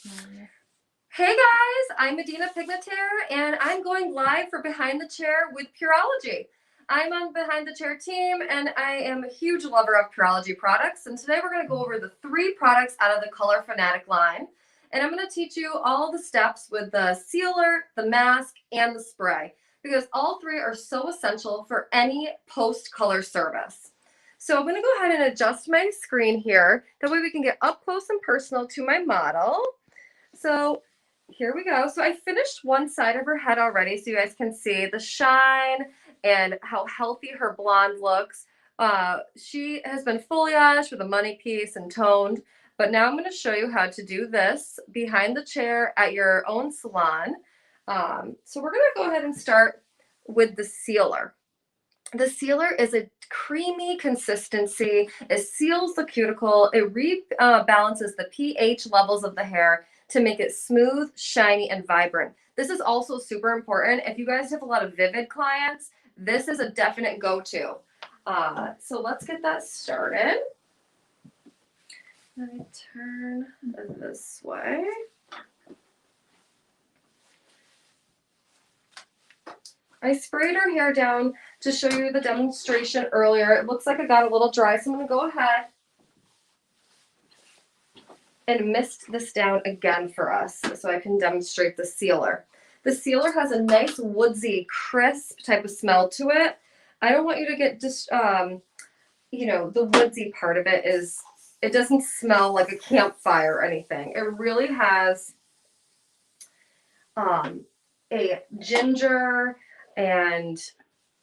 Hey guys, I'm Adina Pignatare, and I'm going live for Behind the Chair with Pureology. I'm on Behind the Chair team, and I am a huge lover of Pureology products. And today we're going to go over the 3 products out of the Color Fanatic line. And I'm going to teach you all the steps with the sealer, the mask, and the spray, because all 3 are so essential for any post-color service. So I'm going to go ahead and adjust my screen here. That way we can get up close and personal to my model. So here we go. So I finished one side of her head already, so you guys can see the shine and how healthy her blonde looks. She has been foliaged with a money piece and toned, but now I'm going to show you how to do this behind the chair at your own salon. So we're going to go ahead and start with the sealer. The sealer is a creamy consistency. It seals the cuticle. It rebalances the pH levels of the hair to make it smooth, shiny, and vibrant. This is also super important. If you guys have a lot of vivid clients, this is a definite go-to. So let's get that started. Let me turn this way. I sprayed her hair down to show you the demonstration earlier. It looks like it got a little dry, so I'm going to go ahead and mist this down again for us so I can demonstrate the sealer. The sealer has a nice woodsy, crisp type of smell to it. I don't want you to get just, the woodsy part of it is, it doesn't smell like a campfire or anything. It really has a ginger, and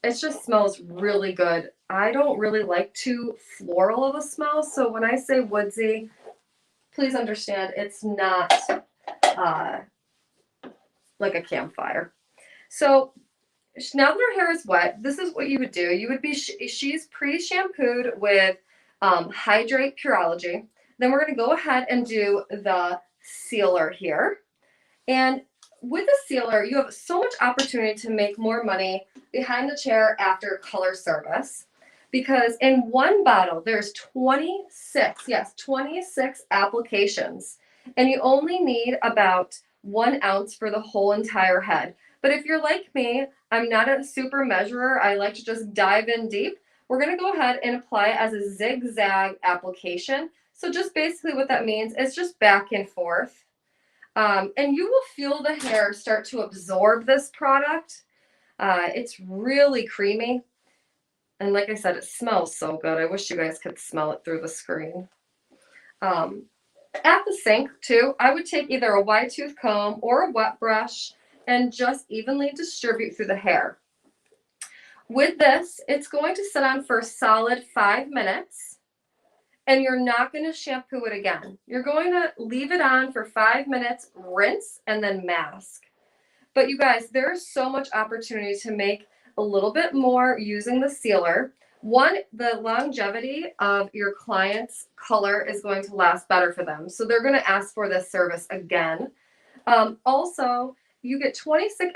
it just smells really good. I don't really like too floral of a smell, so when I say woodsy, please understand it's not like a campfire. So now that her hair is wet, this is what you would do. You would be, she's pre-shampooed with Hydrate Pureology. Then we're going to go ahead and do the sealer here. And with the sealer, you have so much opportunity to make more money behind the chair after color service, because in one bottle there's 26 applications, and you only need about 1 ounce for the whole entire head. But if you're like me, I'm not a super measurer. I like to just dive in deep. We're going to go ahead and apply it as a zigzag application. So just basically what that means is just back and forth. And you will feel the hair start to absorb this product. It's really creamy. And like I said, it smells so good. I wish you guys could smell it through the screen. At the sink, too, I would take either a wide tooth comb or a wet brush and just evenly distribute through the hair. With this, it's going to sit on for a solid 5 minutes. And you're not going to shampoo it again. You're going to leave it on for 5 minutes, rinse, and then mask. But you guys, there's so much opportunity to make a little bit more using the sealer. One, the longevity of your client's color is going to last better for them. So they're going to ask for this service again. Also, you get 26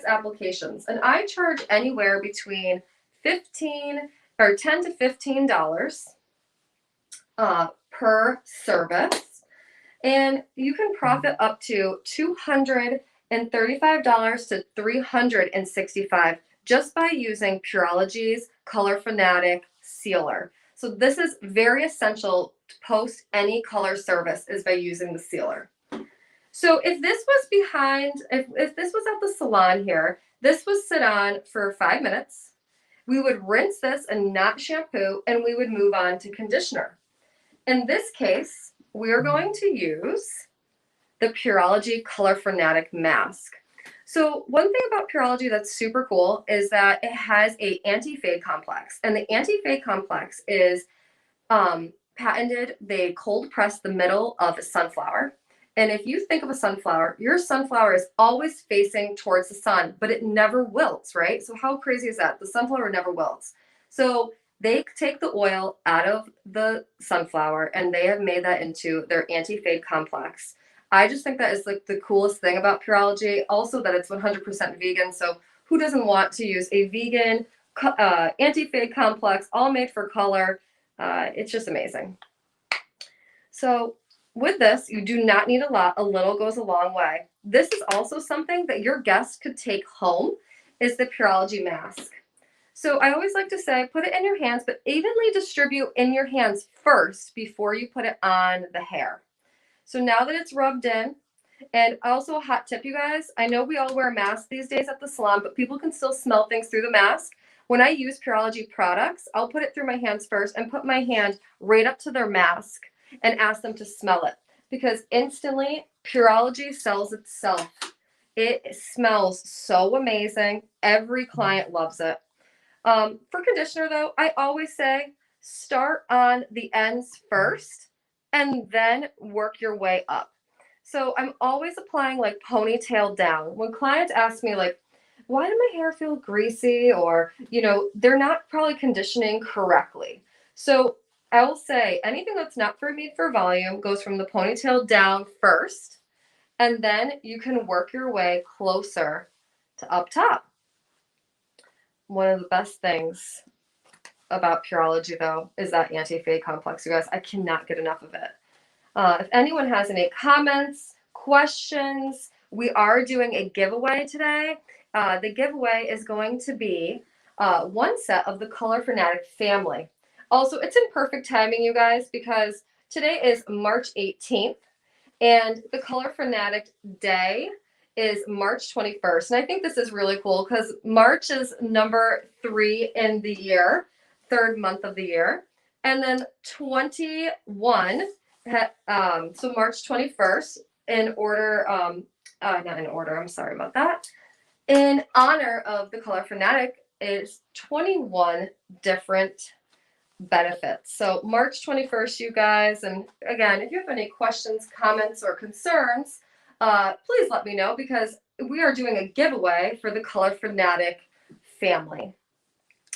applications, and I charge anywhere between $10 to $15 per service, and you can profit up to $235 to $365 just by using Pureology's Color Fanatic sealer. So this is very essential to post any color service, is by using the sealer. So if this was if this was at the salon here, this would sit on for 5 minutes. We would rinse this and not shampoo, and we would move on to conditioner. In this case, we are going to use the Pureology Color Fanatic mask. So one thing about Pureology that's super cool is that it has an anti-fade complex. And the anti-fade complex is patented. They cold press the middle of a sunflower. And if you think of a sunflower, your sunflower is always facing towards the sun, but it never wilts, right? So how crazy is that? The sunflower never wilts. So they take the oil out of the sunflower, and they have made that into their anti-fade complex. I just think that is like the coolest thing about Pureology. Also that it's 100% vegan. So who doesn't want to use a vegan anti-fade complex, all made for color? It's just amazing. So With this, you do not need a lot. A little goes a long way. This is also something that your guest could take home, is the Pureology mask. So I always like to say, put it in your hands, but evenly distribute in your hands first before you put it on the hair. So now that it's rubbed in, and also a hot tip, you guys, I know we all wear masks these days at the salon, but people can still smell things through the mask. When I use Pureology products, I'll put it through my hands first and put my hand right up to their mask and ask them to smell it, because instantly Pureology sells itself. It smells so amazing. Every client loves it. For conditioner, though, I always say start on the ends first and then work your way up. So I'm always applying like ponytail down. When clients ask me like, why does my hair feel greasy? Or, they're not probably conditioning correctly. So I will say anything that's not for made for volume goes from the ponytail down first, and then you can work your way closer to up top. One of the best things about Pureology, though, is that anti-fade complex. You guys, I cannot get enough of it. If anyone has any comments, questions, we are doing a giveaway today. The giveaway is going to be one set of the Color Fanatic family. Also, it's in perfect timing, you guys, because today is March 18th, and the Color Fanatic Day is March 21st. And I think this is really cool because March is number 3 in the year, third month of the year. And then 21, so March 21st, in order, not in order, I'm sorry about that. In honor of the Color Fanatic is 21 different benefits. So March 21st, you guys, and again, if you have any questions, comments, or concerns, please let me know, because we are doing a giveaway for the Color Fanatic family.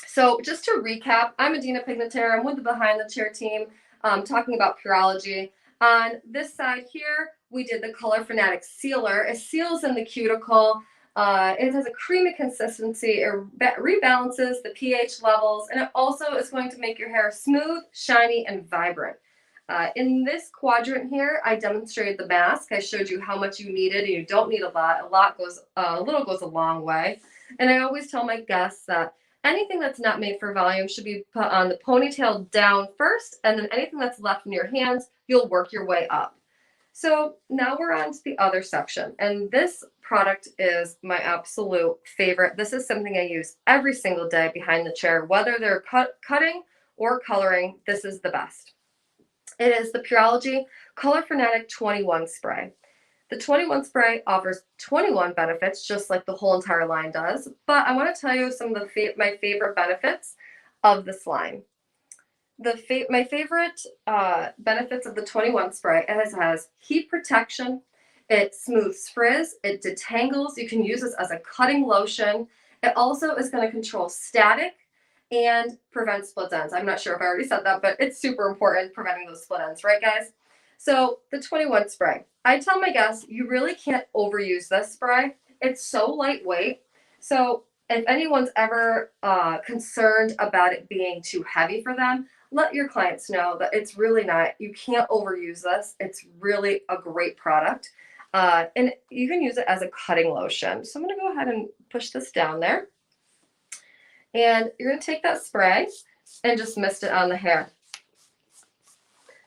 So just to recap, I'm Adina Pignatare. I'm with the Behind the Chair team, talking about Pureology. On this side here, we did the Color Fanatic Sealer. It seals in the cuticle. It has a creamy consistency. It rebalances the pH levels, and it also is going to make your hair smooth, shiny, and vibrant. In this quadrant here, I demonstrated the mask. I showed you how much you needed, and you don't need a lot. A little goes a long way. And I always tell my guests that anything that's not made for volume should be put on the ponytail down first, and then anything that's left in your hands, you'll work your way up. So now we're on to the other section, and this product is my absolute favorite. This is something I use every single day behind the chair, whether they're cutting or coloring. This is the best. It is the Pureology Color Fanatic 21 spray. The 21 spray offers 21 benefits, just like the whole entire line does, but I want to tell you some of my favorite benefits of this line. My favorite benefits of the 21 spray, it has heat protection, it smooths frizz, it detangles. You can use this as a cutting lotion. It also is going to control static and prevent split ends. I'm not sure if I already said that, but it's super important, preventing those split ends, right, guys? So the 21 spray, I tell my guests, you really can't overuse this spray. It's so lightweight. So if anyone's ever concerned about it being too heavy for them, let your clients know that it's really not. You can't overuse this. It's really a great product. And you can use it as a cutting lotion. So I'm going to go ahead and push this down there. And you're going to take that spray and just mist it on the hair.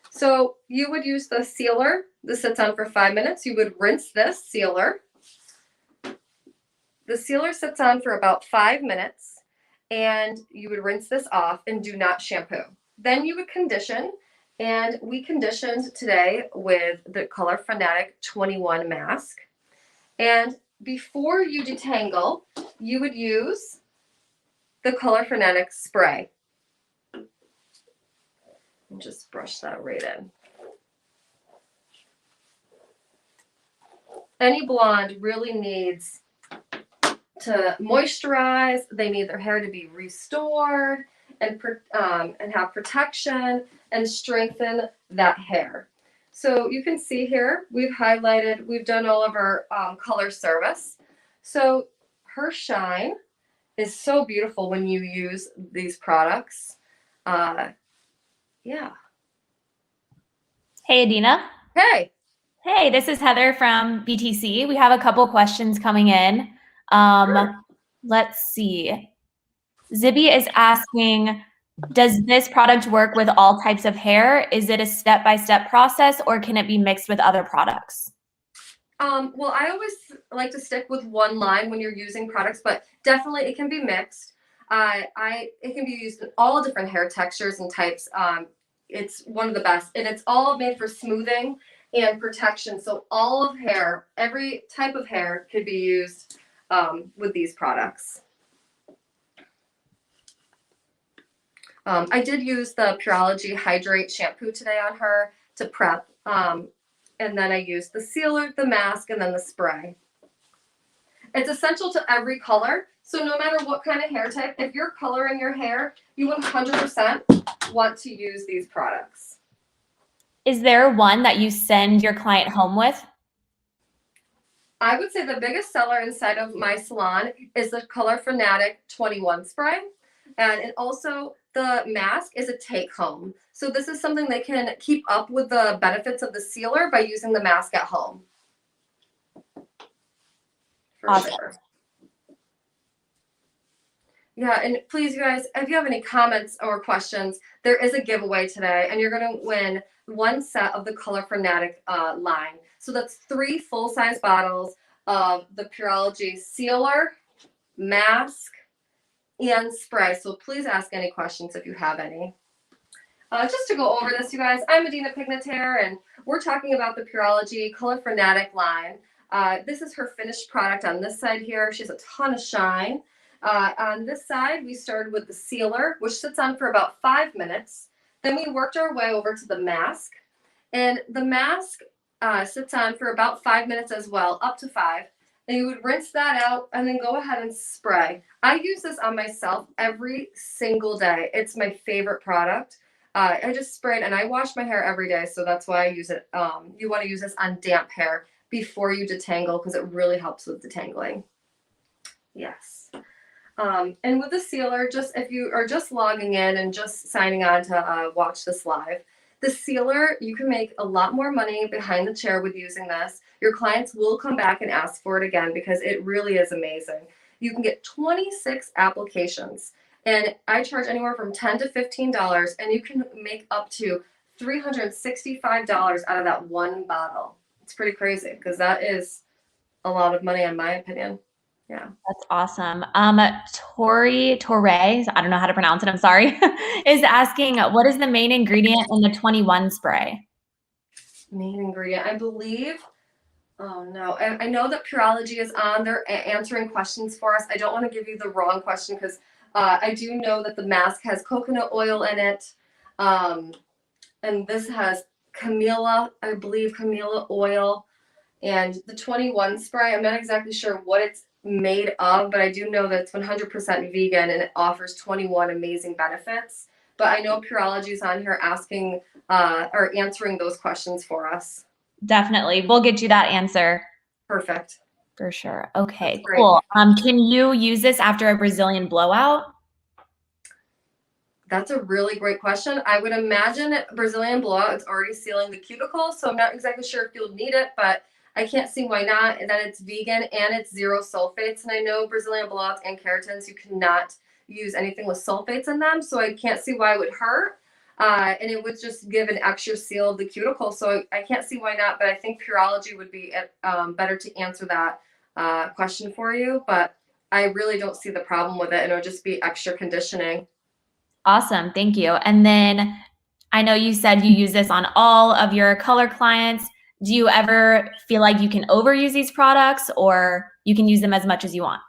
So you would use the sealer. This sits on for 5 minutes. You would rinse this sealer. The sealer sits on for about 5 minutes, and you would rinse this off and do not shampoo. Then you would condition, and we conditioned today with the Color Fanatic 21 mask. And before you detangle, you would use the Color Fanatic spray. And just brush that right in. Any blonde really needs to moisturize. They need their hair to be restored and have protection and strengthen that hair. So you can see here, we've done all of our color service. So her shine is so beautiful when you use these products. Yeah. Hey, Adina. Hey. Hey, this is Heather from BTC. We have a couple questions coming in. Sure. Let's see. Zibby is asking, does this product work with all types of hair? Is it a step-by-step process or can it be mixed with other products? Well, I always like to stick with one line when you're using products, but definitely it can be mixed. It can be used in all different hair textures and types. It's one of the best, and it's all made for smoothing and protection. So all of hair, every type of hair, could be used with these products. I did use the Pureology Hydrate shampoo today on her to prep. And then I used the sealer, the mask, and then the spray. It's essential to every color. So no matter what kind of hair type, if you're coloring your hair, you 100% want to use these products. Is there one that you send your client home with? I would say the biggest seller inside of my salon is the Color Fanatic 21 spray. And also the mask is a take home. So this is something they can keep up with the benefits of the sealer by using the mask at home. For Awesome. sure. Yeah, and please, you guys, if you have any comments or questions, there is a giveaway today, and you're going to win one set of the Color Fanatic line. So that's 3 full-size bottles of the Pureology sealer, mask, and spray. So please ask any questions if you have any. Just to go over this, you guys, I'm Adina Pignatare, and we're talking about the Pureology Color Fanatic line. This is her finished product on this side here. She has a ton of shine. On this side, we started with the sealer, which sits on for about 5 minutes. Then we worked our way over to the mask. And the mask sits on for about 5 minutes as well, up to 5. Then you would rinse that out and then go ahead and spray. I use this on myself every single day. It's my favorite product. I just spray it and I wash my hair every day, so that's why I use it. You want to use this on damp hair before you detangle because it really helps with detangling. Yes. And with the sealer, just if you are just logging in and just signing on to watch this live, the sealer, you can make a lot more money behind the chair with using this. Your clients will come back and ask for it again because it really is amazing. You can get 26 applications, and I charge anywhere from $10 to $15, and you can make up to $365 out of that one bottle. It's pretty crazy because that is a lot of money in my opinion. Yeah. That's awesome. Torre, I don't know how to pronounce it, I'm sorry, is asking, what is the main ingredient in the 21 spray? Main ingredient, I believe. Oh no, I know that Pureology is on there answering questions for us. I don't want to give you the wrong question because I do know that the mask has coconut oil in it. And this has Camellia, I believe Camellia oil. And the 21 spray, I'm not exactly sure what it's made of, but I do know that it's 100% vegan and it offers 21 amazing benefits. But I know Pureology is on here asking or answering those questions for us. Definitely. We'll get you that answer. Perfect. For sure. Okay, Great. cool. Can you use this after a Brazilian blowout? That's a really great question. I would imagine Brazilian blowout is already sealing the cuticle, so I'm not exactly sure if you'll need it, but I can't see why not. And that it's vegan and it's 0 sulfates. And I know Brazilian blowouts and keratins, you cannot use anything with sulfates in them, so I can't see why it would hurt. And it would just give an extra seal of the cuticle, so I can't see why not. But I think Pureology would be better to answer that question for you. But I really don't see the problem with it, and it would just be extra conditioning. Awesome. Thank you. And then I know you said you use this on all of your color clients. Do you ever feel like you can overuse these products or you can use them as much as you want?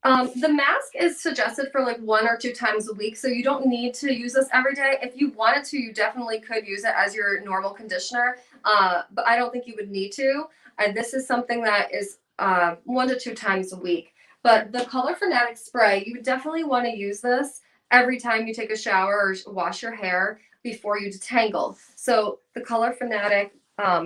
The mask is suggested for like 1 or 2 times a week, so you don't need to use this every day. If you wanted to, you definitely could use it as your normal conditioner, but I don't think you would need to. This is something that is 1 to 2 times a week. But the Color Fanatic spray, you would definitely want to use this every time you take a shower or wash your hair before you detangle. So the Color Fanatic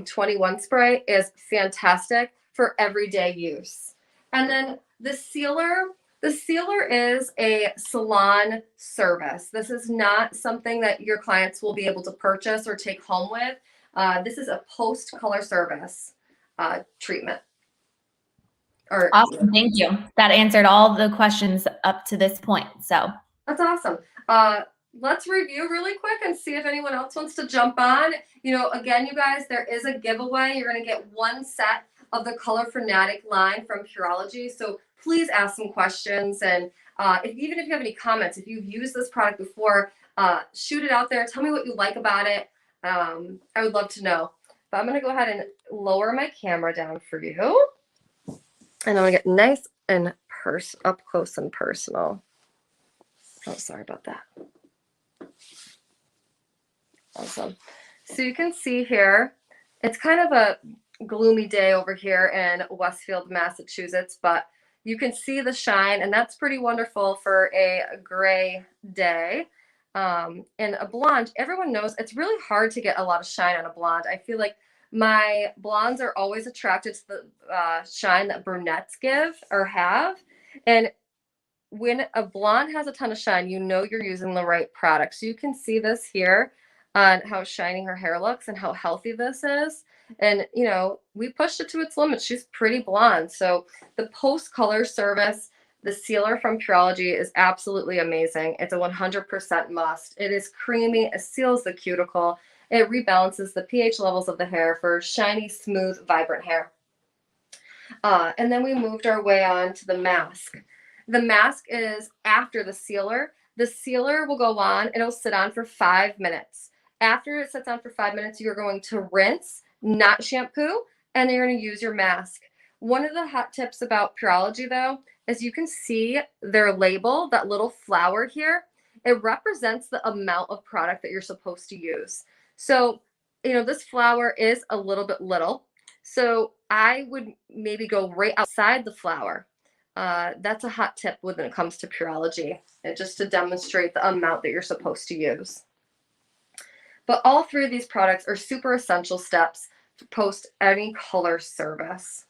21 spray is fantastic for everyday use. And then the sealer is a salon service. This is not something that your clients will be able to purchase or take home with. This is a post color service treatment. Or Awesome. Thank you. That answered all the questions up to this point. So that's awesome. Let's review really quick and see if anyone else wants to jump on. You know, again, you guys, there is a giveaway. You're going to get one set of the Color Fanatic line from Pureology. So please ask some questions. And even if you have any comments, if you've used this product before, shoot it out there. Tell me what you like about it. I would love to know. But I'm going to go ahead and lower my camera down for you. And I'm going to get nice and up close and personal. Oh, sorry about that. Awesome. So you can see here, it's kind of a gloomy day over here in Westfield, Massachusetts, but you can see the shine, and that's pretty wonderful for a gray day. And a blonde, everyone knows it's really hard to get a lot of shine on a blonde. I feel like my blondes are always attracted to the shine that brunettes give or have. And when a blonde has a ton of shine, you know you're using the right product. So you can see this here on how shiny her hair looks and how healthy this is. And, you know, we pushed it to its limits. She's pretty blonde. So the post-color service, the sealer from Pureology is absolutely amazing. It's a 100% must. It is creamy. It seals the cuticle. It rebalances the pH levels of the hair for shiny, smooth, vibrant hair. And then we moved our way on to the mask. The mask is after the sealer. The sealer will go on. It'll sit on for 5 minutes. After it sits on for 5 minutes, you're going to rinse, not shampoo, and then you're going to use your mask. One of the hot tips about Pureology, though, is you can see their label, that little flower here. It represents the amount of product that you're supposed to use. So, you know, this flower is a little bit little. So I would maybe go right outside the flower. That's a hot tip when it comes to Pureology, and just to demonstrate the amount that you're supposed to use. But all three of these products are super essential steps to post any color service.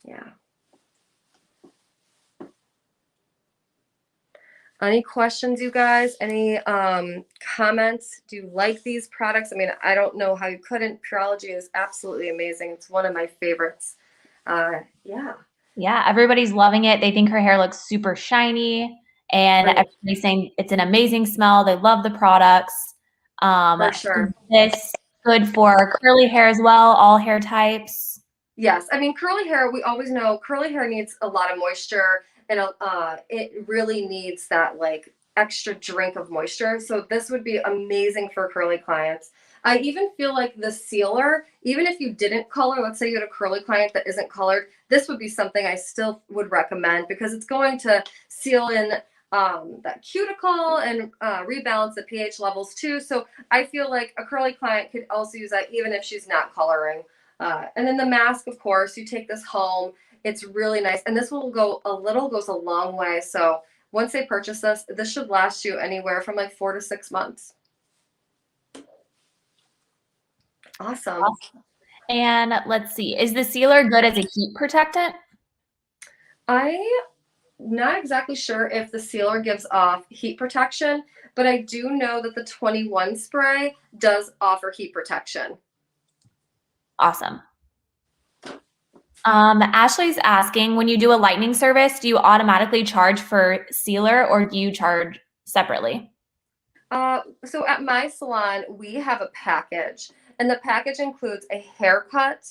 Yeah. Any questions, you guys? Any comments? Do you like these products? I mean, I don't know how you couldn't. Pureology is absolutely amazing. It's one of my favorites. Yeah. yeah, everybody's loving it. They think her hair looks super shiny, and Right. everybody's saying it's an amazing smell. They love the products. For sure. Is this good for curly hair as well, all hair types? Yes. I mean, curly hair, we always know curly hair needs a lot of moisture, and it really needs that like extra drink of moisture. So this would be amazing for curly clients. I even feel like the sealer, even if you didn't color, let's say you had a curly client that isn't colored, this would be something I still would recommend, because it's going to seal in that cuticle and rebalance the pH levels too. So I feel like a curly client could also use that even if she's not coloring. And then the mask, of course, you take this home. It's really nice. And this will go goes a long way. So once they purchase this, this should last you anywhere from like 4 to 6 months. Awesome. And let's see, is the sealer good as a heat protectant? I'm not exactly sure if the sealer gives off heat protection, but I do know that the 21 spray does offer heat protection. Awesome. Ashley's asking, when you do a lightning service, do you automatically charge for sealer, or do you charge separately? So at my salon, we have a package, and the package includes a haircut,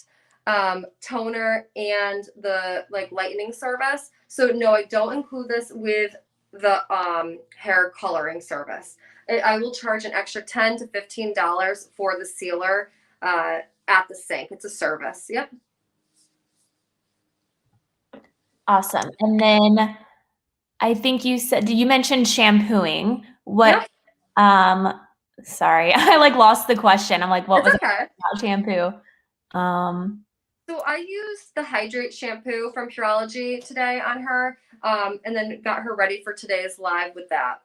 toner, and the like lightning service. So no, I don't include this with the hair coloring service. I will charge an extra $10 to $15 for the sealer at the sink. It's a service. Yep. Awesome. And then I think you said, did you mention shampooing? What, Yep. Sorry, I like lost the question. I'm like, what was It's okay. about shampoo? So I used the Hydrate shampoo from Pureology today on her, and then got her ready for today's live with that.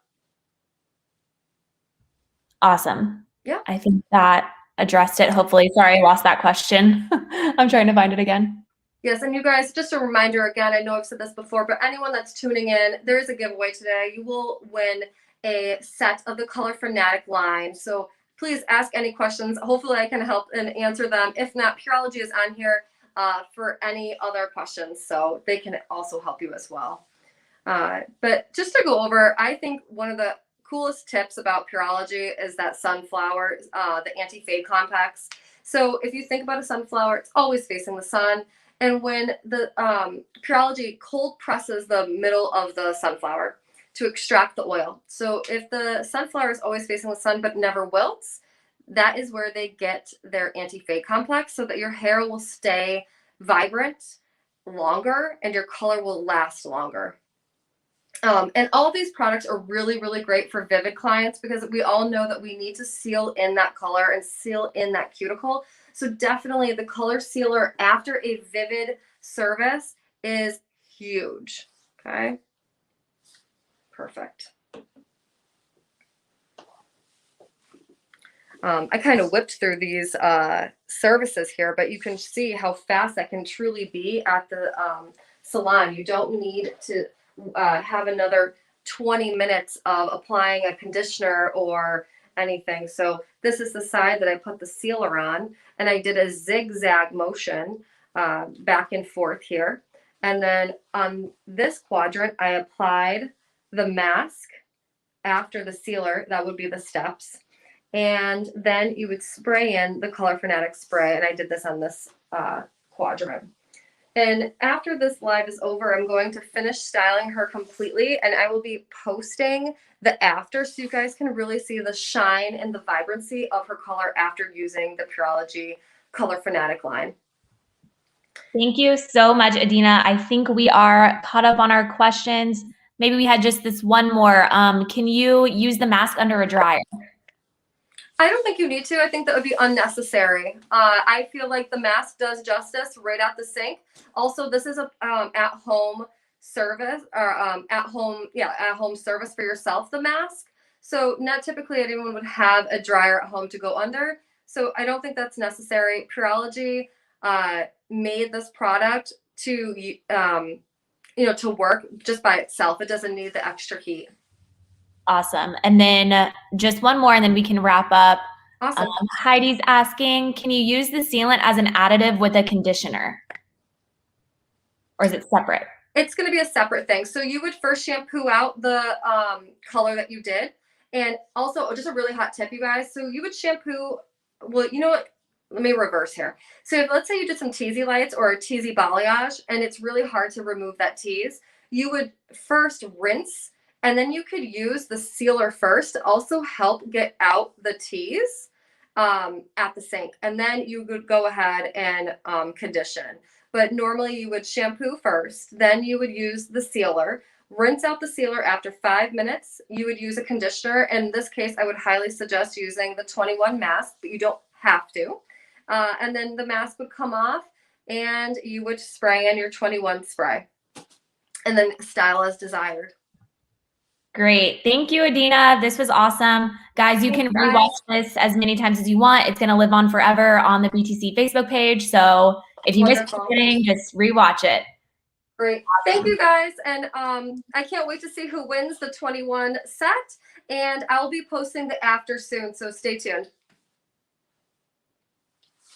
Awesome. Yeah. I think that addressed it, hopefully. Sorry, I lost that question. I'm trying to find it again. Yes, and you guys, just a reminder again, I know I've said this before, but anyone that's tuning in, there is a giveaway today. You will win a set of the Color Fanatic line. So please ask any questions. Hopefully I can help and answer them. If not, Pureology is on here for any other questions, so they can also help you as well. But just to go over, I think one of the coolest tips about Pureology is that sunflower, the anti-fade complex. So if you think about a sunflower, it's always facing the sun. And when the Pureology cold presses the middle of the sunflower to extract the oil. So if the sunflower is always facing the sun but never wilts, that is where they get their anti-fade complex, so that your hair will stay vibrant longer and your color will last longer. And all these products are really, really great for vivid clients, because we all know that we need to seal in that color and seal in that cuticle. So definitely the color sealer after a vivid service is huge. Okay. Perfect. I kind of whipped through these services here, but you can see how fast that can truly be at the salon. You don't need to have another 20 minutes of applying a conditioner or anything. So this is the side that I put the sealer on, and I did a zigzag motion back and forth here. And then on this quadrant, I applied the mask after the sealer. That would be the steps. And then you would spray in the Color Fanatic spray, and I did this on this quadrant. And after this live is over, I'm going to finish styling her completely, and I will be posting the after, so you guys can really see the shine and the vibrancy of her color after using the Pureology Color Fanatic line. Thank you so much, Adina. I think we are caught up on our questions. Maybe we had just this one more. Can you use the mask under a dryer? I don't think you need to. I think that would be unnecessary. I feel like the mask does justice right at the sink. Also, this is a at-home service, or at-home service for yourself, the mask. So not typically anyone would have a dryer at home to go under. So I don't think that's necessary. Pureology made this product to to work just by itself. It doesn't need the extra heat. Awesome. And then just one more, and then we can wrap up. Awesome. Heidi's asking, can you use the sealant as an additive with a conditioner? Or is it separate? It's going to be a separate thing. So you would first shampoo out the color that you did. And also, just a really hot tip, you guys. So you would shampoo, well, you know what? Let me reverse here. So if, let's say you did some teasy lights or a teasy balayage, and it's really hard to remove that tease, you would first rinse, and then you could use the sealer first to also help get out the tease at the sink. And then you would go ahead and condition. But normally you would shampoo first, then you would use the sealer, rinse out the sealer after 5 minutes. You would use a conditioner. In this case, I would highly suggest using the 21 mask, but you don't have to. And then the mask would come off, and you would spray in your 21 spray, and then style as desired. Great. Thank you, Adina. This was awesome. Guys, you can rewatch this as many times as you want. It's going to live on forever on the BTC Facebook page. So if you missed the beginning, just rewatch it. Great. Thank you, guys. And I can't wait to see who wins the 21 set. And I'll be posting the after soon, so stay tuned.